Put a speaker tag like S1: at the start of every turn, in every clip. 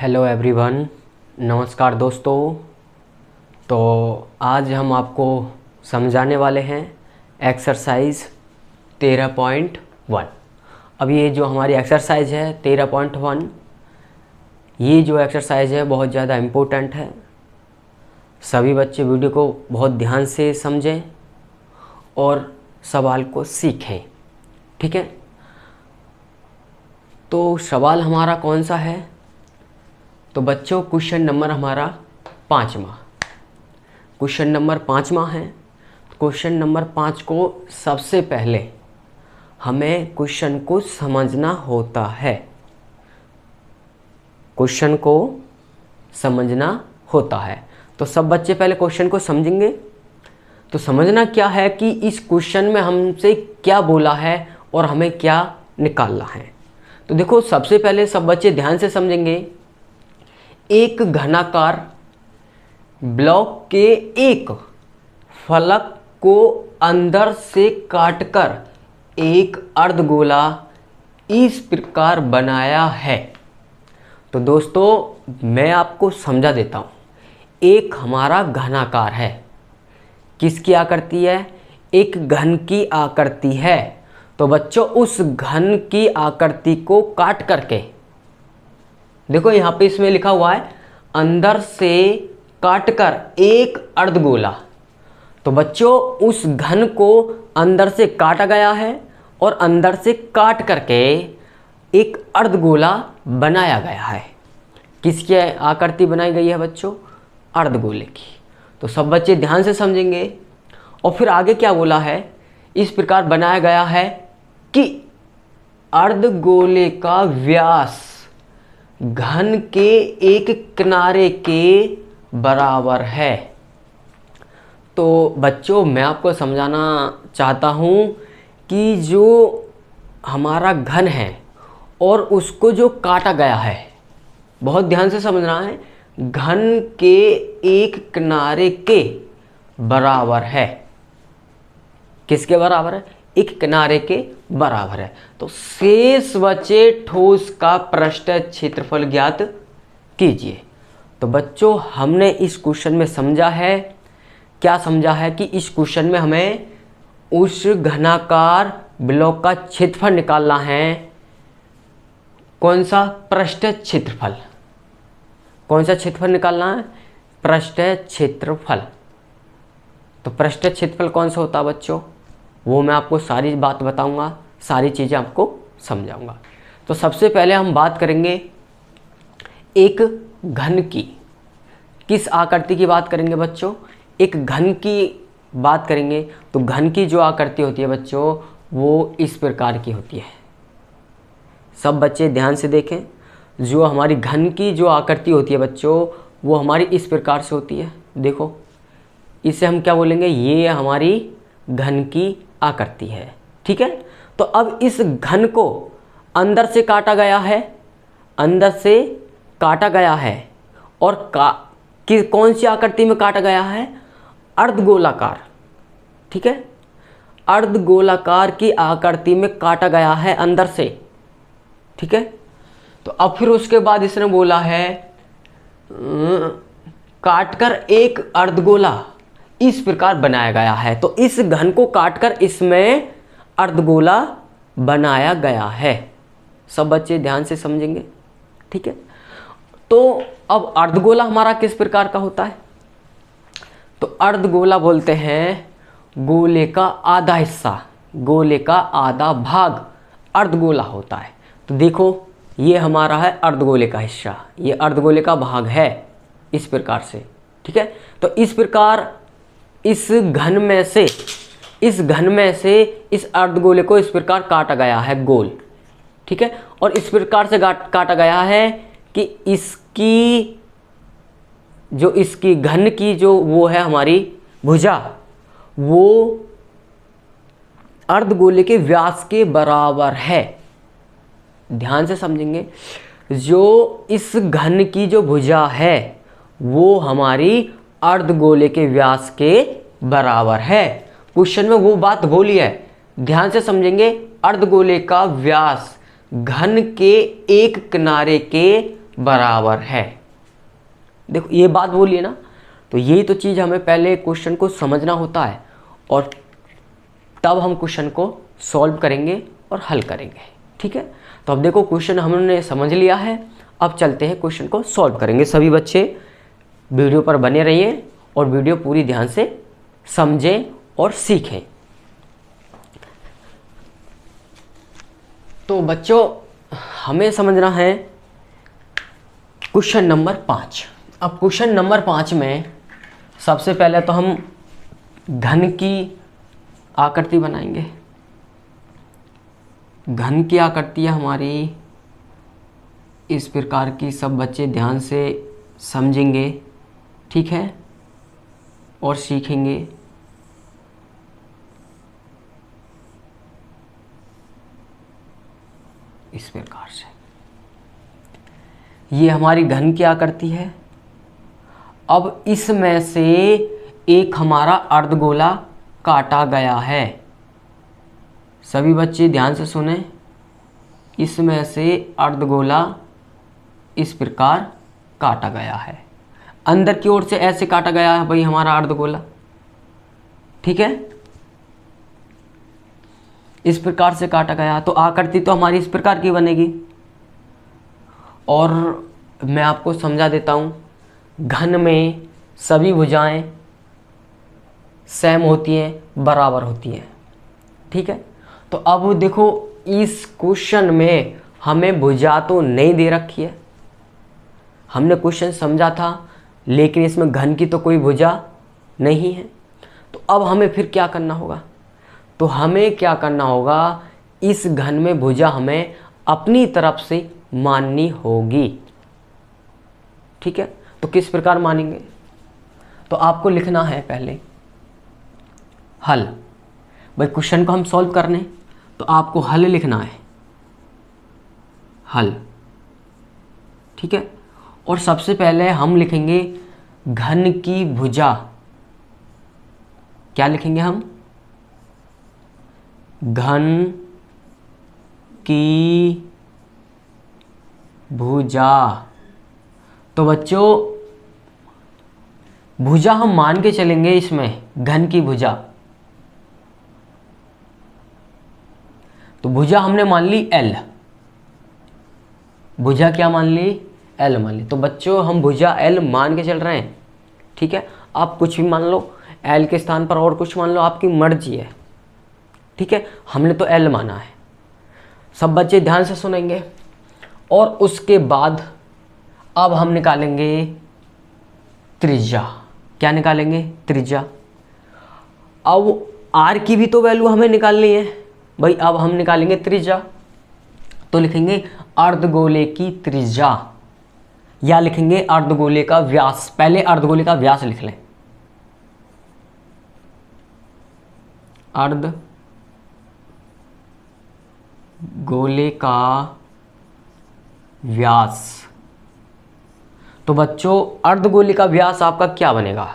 S1: Hello everyone, नमस्कार दोस्तों। तो आज हम आपको समझाने वाले हैं एक्सरसाइज 13.1। अब ये जो हमारी एक्सरसाइज है 13.1, ये जो एक्सरसाइज है बहुत ज़्यादा इम्पोर्टेंट है। सभी बच्चे वीडियो को बहुत ध्यान से समझें और सवाल को सीखें, ठीक है। तो सवाल हमारा कौन सा है? तो बच्चों क्वेश्चन नंबर हमारा 5वां, क्वेश्चन नंबर 5वां है। क्वेश्चन नंबर 5 को सबसे पहले हमें क्वेश्चन को समझना होता है, क्वेश्चन को समझना होता है। तो सब बच्चे पहले क्वेश्चन को समझेंगे। तो समझना क्या है कि इस क्वेश्चन में हमसे क्या बोला है और हमें क्या निकालना है। तो देखो, सबसे पहले सब बच्चे ध्यान से समझेंगे। एक घनाकार ब्लॉक के एक फलक को अंदर से काटकर एक अर्धगोला इस प्रकार बनाया है। तो दोस्तों मैं आपको समझा देता हूँ। एक हमारा घनाकार है, किसकी आकृति है? एक घन की आकृति है। तो बच्चों उस घन की आकृति को काट करके, देखो यहाँ पे इसमें लिखा हुआ है अंदर से काटकर एक अर्धगोला। तो बच्चों उस घन को अंदर से काटा गया है और अंदर से काट करके एक अर्धगोला बनाया गया है। किसकी आकृति बनाई गई है बच्चों? अर्धगोले की। तो सब बच्चे ध्यान से समझेंगे। और फिर आगे क्या बोला है? इस प्रकार बनाया गया है कि अर्धगोले का व्यास घन के एक किनारे के बराबर है। तो बच्चों मैं आपको समझाना चाहता हूँ कि जो हमारा घन है और उसको जो काटा गया है, बहुत ध्यान से समझना है, घन के एक किनारे के बराबर है। किसके बराबर है? एक किनारे के बराबर है। तो शेष बचे ठोस का पृष्ठ क्षेत्रफल ज्ञात कीजिए। तो बच्चों हमने इस क्वेश्चन में समझा है, क्या समझा है कि इस क्वेश्चन में हमें उस घनाकार ब्लॉक का क्षेत्रफल निकालना है। कौन सा? पृष्ठ क्षेत्रफल। कौन सा क्षेत्रफल निकालना है? पृष्ठ क्षेत्रफल। तो पृष्ठ क्षेत्रफल कौन सा होता है बच्चों? वो मैं आपको सारी बात बताऊंगा, सारी चीज़ें आपको समझाऊंगा। तो सबसे पहले हम बात करेंगे एक घन की। किस आकृति की बात करेंगे बच्चों? एक घन की बात करेंगे। तो घन की जो आकृति होती है बच्चों वो इस प्रकार की होती है। सब बच्चे ध्यान से देखें। जो हमारी घन की जो आकृति होती है बच्चों वो हमारी इस प्रकार से होती है। देखो इसे हम क्या बोलेंगे? ये हमारी घन की आकृति है, ठीक है। तो अब इस घन को अंदर से काटा गया है, अंदर से काटा गया है। और कौन सी आकृति में काटा गया है? अर्धगोलाकार, ठीक है। अर्धगोलाकार की आकृति में काटा गया है अंदर से, ठीक है। तो अब फिर उसके बाद इसने बोला है काटकर एक अर्धगोला इस प्रकार बनाया गया है। तो इस घन को काटकर इसमें अर्धगोला बनाया गया है। सब बच्चे ध्यान से समझेंगे, ठीक है। तो अब अर्धगोला हमारा किस प्रकार का होता है? तो अर्धगोला बोलते हैं गोले का आधा हिस्सा, गोले का आधा भाग अर्धगोला होता है। तो देखो ये हमारा है अर्धगोले का हिस्सा, ये अर्धगोले का भाग है इस प्रकार से, ठीक है। तो इस प्रकार इस घन में से इस अर्धगोले को इस प्रकार काटा गया है गोल, ठीक है। और इस प्रकार से काटा गया है कि इसकी घन की जो वो है हमारी भुजा, वो अर्धगोले के व्यास के बराबर है। ध्यान से समझेंगे। जो इस घन की जो भुजा है वो हमारी अर्धगोले के व्यास के बराबर है। क्वेश्चन में वो बात बोली है, ध्यान से समझेंगे। अर्धगोले का व्यास घन के एक किनारे के बराबर है। देखो ये बात बोलिए ना, तो यही तो चीज़ हमें पहले क्वेश्चन को समझना होता है और तब हम क्वेश्चन को सॉल्व करेंगे और हल करेंगे। ठीक है, तो अब देखो क्वेश्चन हमने समझ लिया है, अब चलते हैं क्वेश्चन को सॉल्व करेंगे। सभी बच्चे वीडियो पर बने रहिए और वीडियो पूरी ध्यान से समझें और सीखें। तो बच्चों हमें समझना है क्वेश्चन नंबर 5। अब क्वेश्चन नंबर 5 में सबसे पहले तो हम घन की आकृति बनाएंगे। घन की आकृति हमारी इस प्रकार की, सब बच्चे ध्यान से समझेंगे, ठीक है, और सीखेंगे। इस प्रकार से ये हमारी घन की आकृति है। अब इसमें से एक हमारा अर्धगोला काटा गया है। सभी बच्चे ध्यान से सुने, इसमें से अर्धगोला इस प्रकार काटा गया है। अंदर की ओर से ऐसे काटा गया है भाई हमारा अर्धगोला, ठीक है, इस प्रकार से काटा गया। तो आकृति तो हमारी इस प्रकार की बनेगी। और मैं आपको समझा देता हूँ, घन में सभी भुजाएं सेम होती हैं, बराबर होती हैं, ठीक है। तो अब देखो इस क्वेश्चन में हमें भुजा तो नहीं दे रखी है, हमने क्वेश्चन समझा था, लेकिन इसमें घन की तो कोई भुजा नहीं है। तो अब हमें फिर क्या करना होगा? तो हमें क्या करना होगा, इस घन में भुजा हमें अपनी तरफ से माननी होगी, ठीक है। तो किस प्रकार मानेंगे? तो आपको लिखना है पहले हल। भाई क्वेश्चन को हम सॉल्व करने, तो आपको हल लिखना है, हल, ठीक है। और सबसे पहले हम लिखेंगे घन की भुजा। क्या लिखेंगे हम? घन की भुजा। तो बच्चों भुजा हम मान के चलेंगे, इसमें घन की भुजा, तो भुजा हमने मान ली L। भुजा क्या मान ली? L मान ली। तो बच्चों हम भुजा L मान के चल रहे हैं, ठीक है। आप कुछ भी मान लो, L के स्थान पर और कुछ मान लो, आपकी मर्जी है, ठीक है। हमने तो L माना है। सब बच्चे ध्यान से सुनेंगे। और उसके बाद अब हम निकालेंगे त्रिज्या। क्या निकालेंगे? त्रिज्या। अब R की भी तो वैल्यू हमें निकालनी है भाई, अब हम निकालेंगे त्रिज्या। तो लिखेंगे अर्धगोले की त्रिज्या, या लिखेंगे अर्धगोले का व्यास। पहले अर्धगोले का व्यास लिख लें, अर्धगोले का व्यास। तो बच्चों अर्धगोले का व्यास आपका क्या बनेगा?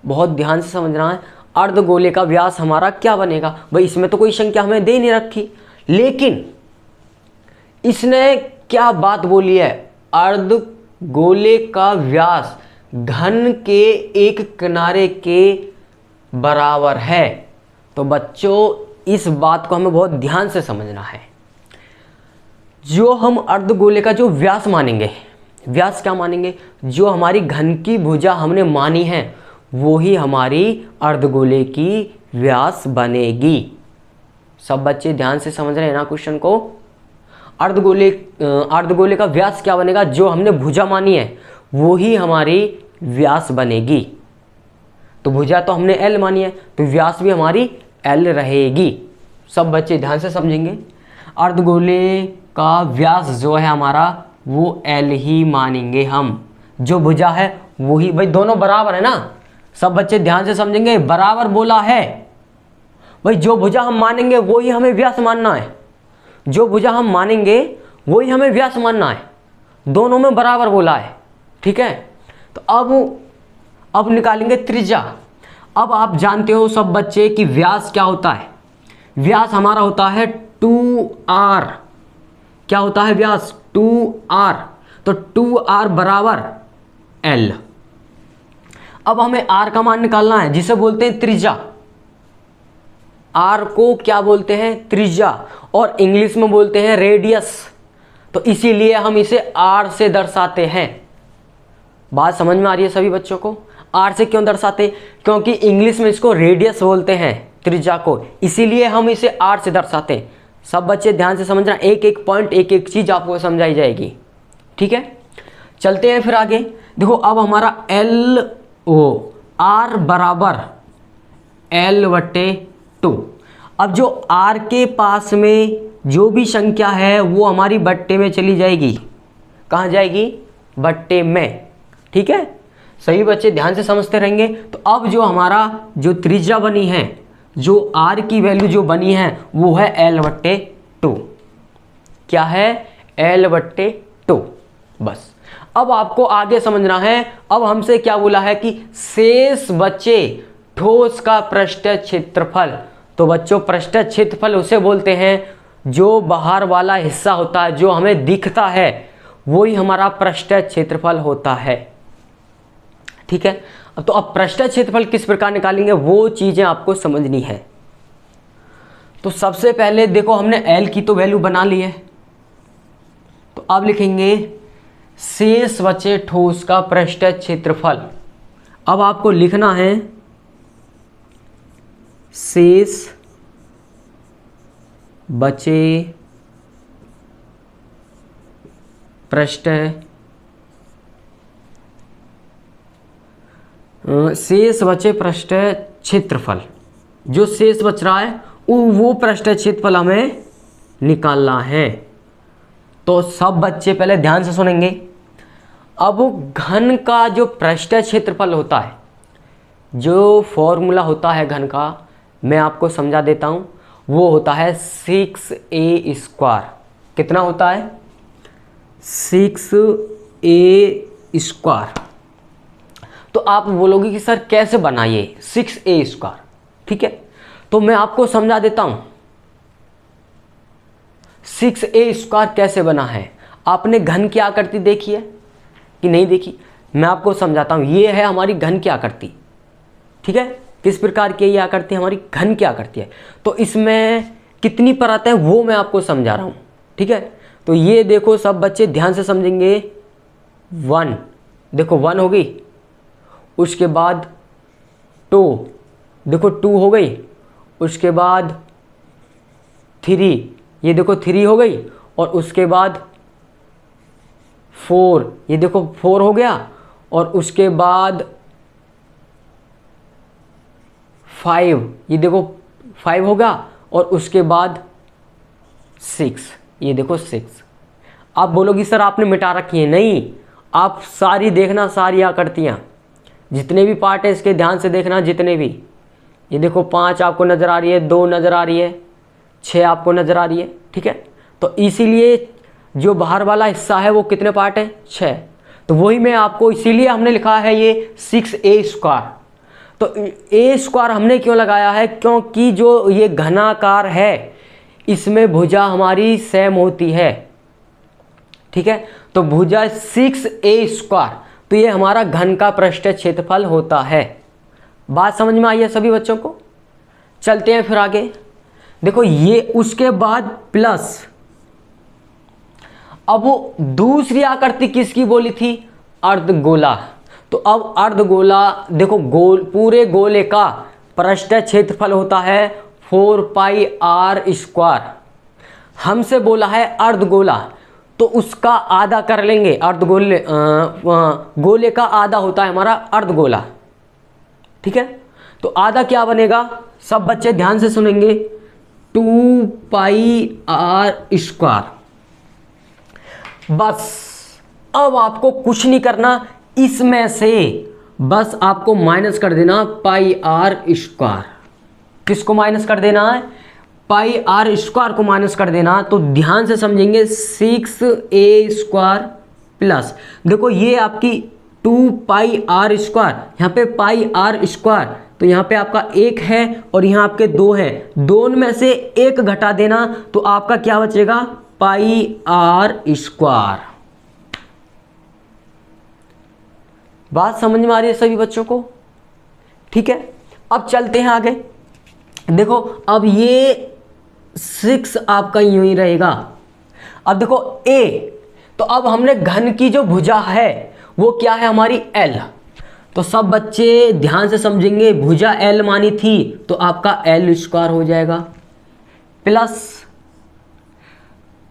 S1: बहुत ध्यान से समझना है। अर्धगोले का व्यास हमारा क्या बनेगा? भाई इसमें तो कोई संख्या हमें दे नहीं रखी, लेकिन इसने क्या बात बोली है? अर्धगोले का व्यास घन के एक किनारे के बराबर है। तो बच्चों इस बात को हमें बहुत ध्यान से समझना है। जो हम अर्धगोले का जो व्यास मानेंगे, व्यास क्या मानेंगे? जो हमारी घन की भुजा हमने मानी है वो ही हमारी अर्धगोले की व्यास बनेगी। सब बच्चे ध्यान से समझ रहे हैं ना क्वेश्चन को? अर्धगोले का व्यास क्या बनेगा? जो हमने भुजा मानी है वो ही हमारी व्यास बनेगी। तो भुजा तो हमने L मानी है, तो व्यास भी हमारी L रहेगी। सब बच्चे ध्यान से समझेंगे। अर्धगोले का व्यास जो है हमारा वो L ही मानेंगे हम, जो भुजा है वो ही। भाई दोनों बराबर है ना? सब बच्चे ध्यान से समझेंगे, बराबर बोला है भाई। जो भुजा हम मानेंगे वो ही हमें व्यास मानना है, जो भुजा हम मानेंगे वो ही हमें व्यास मानना है। दोनों में बराबर बोला है, ठीक है। तो अब निकालेंगे त्रिज्या। अब आप जानते हो सब बच्चे कि व्यास क्या होता है? व्यास हमारा होता है 2r। क्या होता है व्यास? 2r। तो तो 2r बराबर l। अब हमें r का मान निकालना है, जिसे बोलते हैं त्रिज्या। r को क्या बोलते हैं? त्रिज्या, और इंग्लिश में बोलते हैं रेडियस। तो इसीलिए हम इसे r से दर्शाते हैं। बात समझ में आ रही है सभी बच्चों को? r से क्यों दर्शाते? क्योंकि इंग्लिश में इसको रेडियस बोलते हैं, त्रिज्या को, इसीलिए हम इसे r से दर्शाते हैं। सब बच्चे ध्यान से समझना, एक एक पॉइंट, एक एक चीज आपको समझाई जाएगी, ठीक है। चलते हैं फिर आगे। देखो अब हमारा r बराबर l/2। अब जो r के पास में जो भी संख्या है वो हमारी बट्टे में चली जाएगी। कहाँ जाएगी? बट्टे में, ठीक है। सभी बच्चे ध्यान से समझते रहेंगे। तो अब जो हमारा जो त्रिज्या बनी है, जो r की वैल्यू जो बनी है वो है l/2। क्या है? l/2। बस अब आपको आगे समझना है। अब हमसे क्या बोला है कि शेष बचे ठोस का पृष्ठीय क्षेत्रफल। तो बच्चों पृष्ठीय क्षेत्रफल उसे बोलते हैं जो बाहर वाला हिस्सा होता है, जो हमें दिखता है, वही हमारा पृष्ठीय क्षेत्रफल होता है, ठीक है। तो अब पृष्ठीय क्षेत्रफल किस प्रकार निकालेंगे वो चीजें आपको समझनी है। तो सबसे पहले देखो हमने l की तो वैल्यू बना ली है, तो अब लिखेंगे शेष बचे ठोस का पृष्ठीय क्षेत्रफल। अब आपको लिखना है शेष बचे पृष्ठीय क्षेत्रफल। जो शेष बच रहा है वो पृष्ठीय क्षेत्रफल हमें निकालना है। तो सब बच्चे पहले ध्यान से सुनेंगे। अब घन का जो पृष्ठीय क्षेत्रफल होता है, जो फॉर्मूला होता है घन का, मैं आपको समझा देता हूं। वो होता है 6a²। कितना होता है? 6a²। तो आप बोलोगे कि सर कैसे बनाइए 6a², ठीक है। तो मैं आपको समझा देता हूं 6a² कैसे बना है। आपने घन की आकृति देखी है कि नहीं देखी? मैं आपको समझाता हूं। ये है हमारी घन की आकृति, ठीक है। किस प्रकार की ये आकृति हमारी घन की आकृति है। तो इसमें कितनी परतें हैं वो मैं आपको समझा रहा हूं, ठीक है। तो ये देखो सब बच्चे ध्यान से समझेंगे। 1, देखो 1 हो गई, उसके बाद 2, देखो 2 हो गई, उसके बाद 3, ये देखो 3 हो गई, और उसके बाद 4, ये देखो 4 हो गया, और उसके बाद 5, ये देखो 5 होगा, और उसके बाद 6, ये देखो 6। आप बोलोगी सर आपने मिटा रखी है। नहीं, आप सारी देखना, सारी आकृतियाँ, जितने भी पार्ट है इसके ध्यान से देखना, जितने भी। ये देखो 5 आपको नज़र आ रही है, 2 नज़र आ रही है, 6 आपको नज़र आ रही है, ठीक है। तो इसीलिए जो बाहर वाला हिस्सा है वो कितने पार्ट है? 6। तो वही मैं आपको, इसीलिए हमने लिखा है ये 6a²। तो a² हमने क्यों लगाया है? क्योंकि जो ये घनाकार है इसमें भुजा हमारी सेम होती है, ठीक है। तो भुजा 6a², तो ये हमारा घन का पृष्ठीय क्षेत्रफल होता है। बात समझ में आई है सभी बच्चों को? चलते हैं फिर आगे। देखो ये उसके बाद प्लस। अब वो दूसरी आकृति किसकी बोली थी? अर्धगोला। तो अब अर्धगोला देखो, पूरे गोले का पृष्ठीय क्षेत्रफल होता है 4πr²। हमसे बोला है अर्धगोला, तो उसका आधा कर लेंगे। अर्धगोले गोले का आधा होता है हमारा अर्धगोला, ठीक है। तो आधा क्या बनेगा? सब बच्चे ध्यान से सुनेंगे, 2πr²। बस अब आपको कुछ नहीं करना, इसमें से बस आपको माइनस कर देना πr²। किसको माइनस कर देना है? πr² को माइनस कर देना। तो ध्यान से समझेंगे, 6a² प्लस, देखो ये आपकी 2πr², यहाँ पे πr², तो यहाँ पे आपका 1 है और यहाँ आपके 2 है, दोनों में से 1 घटा देना, तो आपका क्या बचेगा? πr²। बात समझ में आ रही है सभी बच्चों को? ठीक है, अब चलते हैं आगे। देखो अब ये 6 आपका यूं ही रहेगा। अब देखो A, तो अब हमने घन की जो भुजा है वो क्या है हमारी L। तो सब बच्चे ध्यान से समझेंगे, भुजा L मानी थी तो आपका L स्क्वायर हो जाएगा, प्लस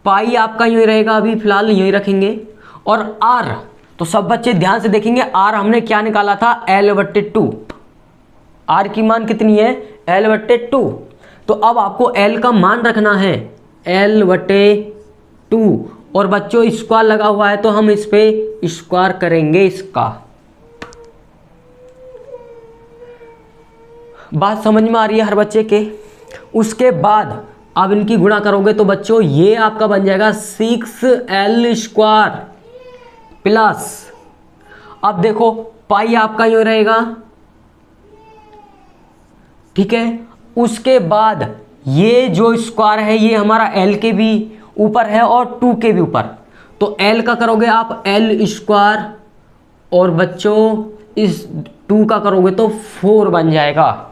S1: पाई आपका यूं ही रहेगा, अभी फिलहाल यूं ही रखेंगे। और R, तो सब बच्चे ध्यान से देखेंगे, R हमने क्या निकाला था, L/2। R की मान कितनी है, L/2। तो अब आपको L का मान रखना है L/2। और बच्चों स्क्वायर लगा हुआ है तो हम इस पे स्क्वायर करेंगे इसका। बात समझ में आ रही है हर बच्चे के? उसके बाद अब इनकी गुणा करोगे तो बच्चों ये आपका बन जाएगा 6L² प्लस, अब देखो पाई आपका यूं रहेगा, ठीक है। उसके बाद ये जो स्क्वायर है ये हमारा L के भी ऊपर है और 2 के भी ऊपर, तो L का करोगे आप L² और बच्चों इस 2 का करोगे तो 4 बन जाएगा।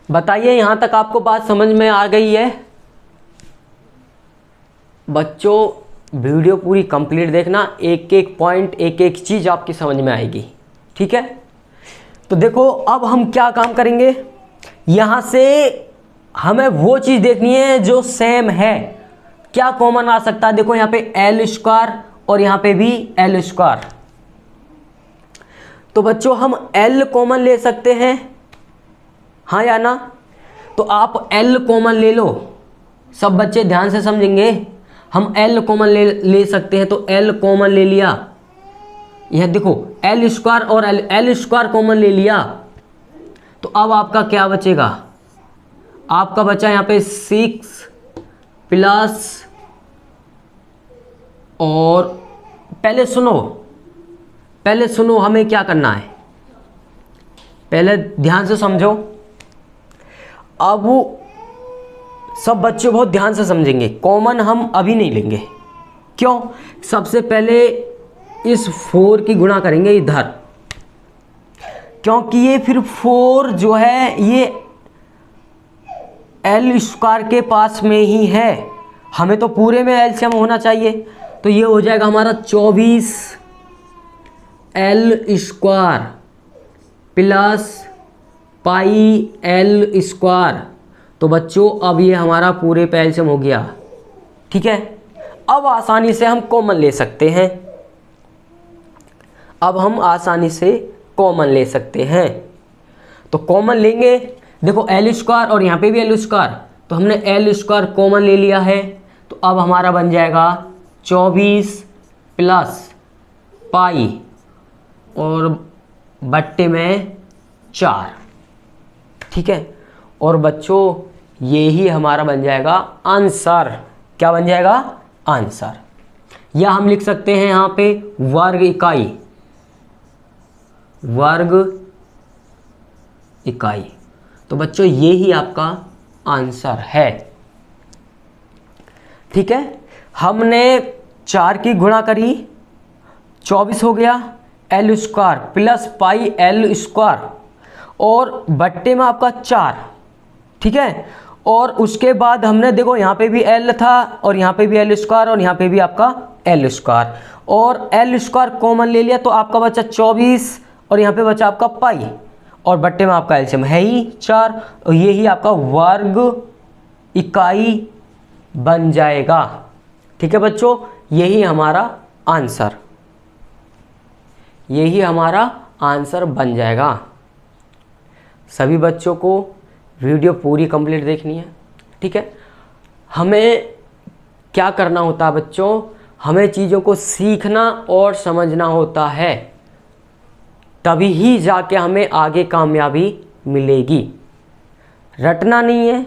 S1: बताइए यहां तक आपको बात समझ में आ गई है? बच्चों वीडियो पूरी कंप्लीट देखना, एक एक पॉइंट, एक एक चीज आपकी समझ में आएगी, ठीक है। तो देखो अब हम क्या काम करेंगे, यहां से हमें वो चीज देखनी है जो सेम है। क्या कॉमन आ सकता है, देखो यहां पे L² और यहां पे भी L²। तो बच्चों हम L कॉमन ले सकते हैं, हाँ या ना? तो आप L कॉमन ले लो, सब बच्चे ध्यान से समझेंगे। हम L कॉमन ले सकते हैं, तो L कॉमन ले लिया, यह देखो L² और L² कॉमन ले लिया, तो अब आपका क्या बचेगा, आपका बचा यहां पे 6 प्लस, और पहले सुनो हमें क्या करना है, पहले ध्यान से समझो। अब सब बच्चे बहुत ध्यान से समझेंगे, कॉमन हम अभी नहीं लेंगे। क्यों? सबसे पहले इस 4 की गुणा करेंगे इधर, क्योंकि ये फिर 4 जो है ये L² के पास में ही है, हमें तो पूरे में एलसीएम होना चाहिए। तो ये हो जाएगा हमारा 24 L² प्लस पाई L²। तो बच्चों अब ये हमारा पूरे पे एलसीएम हो गया, ठीक है। अब आसानी से हम कॉमन ले सकते हैं, तो कॉमन लेंगे। देखो L² और यहाँ पे भी L², तो हमने L² कॉमन ले लिया है, तो अब हमारा बन जाएगा 24 प्लस पाई और बट्टे में 4, ठीक है। और बच्चों यही हमारा बन जाएगा आंसर। क्या बन जाएगा? आंसर। या हम लिख सकते हैं यहां पे वर्ग इकाई। तो बच्चों यही आपका आंसर है, ठीक है। हमने 4 की गुणा करी, 24 हो गया L² प्लस पाई L² और बट्टे में आपका 4, ठीक है। और उसके बाद हमने देखो यहाँ पे भी L था और यहाँ पे भी L² और यहाँ पे भी आपका L² और L² कॉमन ले लिया, तो आपका बचा 24 और यहाँ पे बचा आपका पाई और बट्टे में आपका एलसीएम है ही 4, और यही आपका वर्ग इकाई बन जाएगा, ठीक है बच्चों। यही हमारा आंसर बन जाएगा। सभी बच्चों को वीडियो पूरी कंप्लीट देखनी है, ठीक है। हमें क्या करना होता है बच्चों, हमें चीज़ों को सीखना और समझना होता है, तभी ही जाके हमें आगे कामयाबी मिलेगी। रटना नहीं है,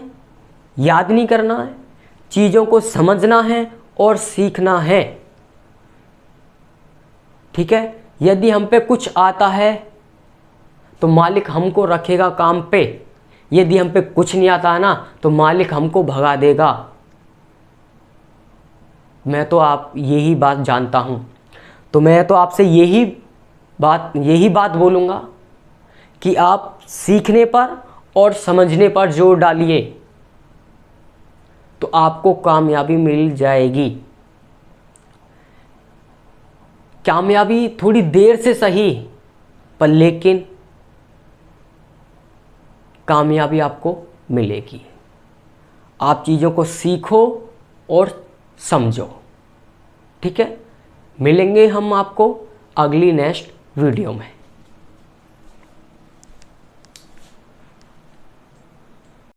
S1: याद नहीं करना है, चीज़ों को समझना है और सीखना है, ठीक है। यदि हम पे कुछ आता है तो मालिक हमको रखेगा काम पे, यदि हम पे कुछ नहीं आता है ना तो मालिक हमको भगा देगा। मैं तो आप यही बात जानता हूँ। तो मैं तो आपसे यही बात बोलूँगा कि आप सीखने पर और समझने पर जोर डालिए, तो आपको कामयाबी मिल जाएगी। कामयाबी थोड़ी देर से सही, पर लेकिन कामयाबी आपको मिलेगी। आप चीज़ों को सीखो और समझो। ठीक है, मिलेंगे हम आपको अगली नेक्स्ट वीडियो में।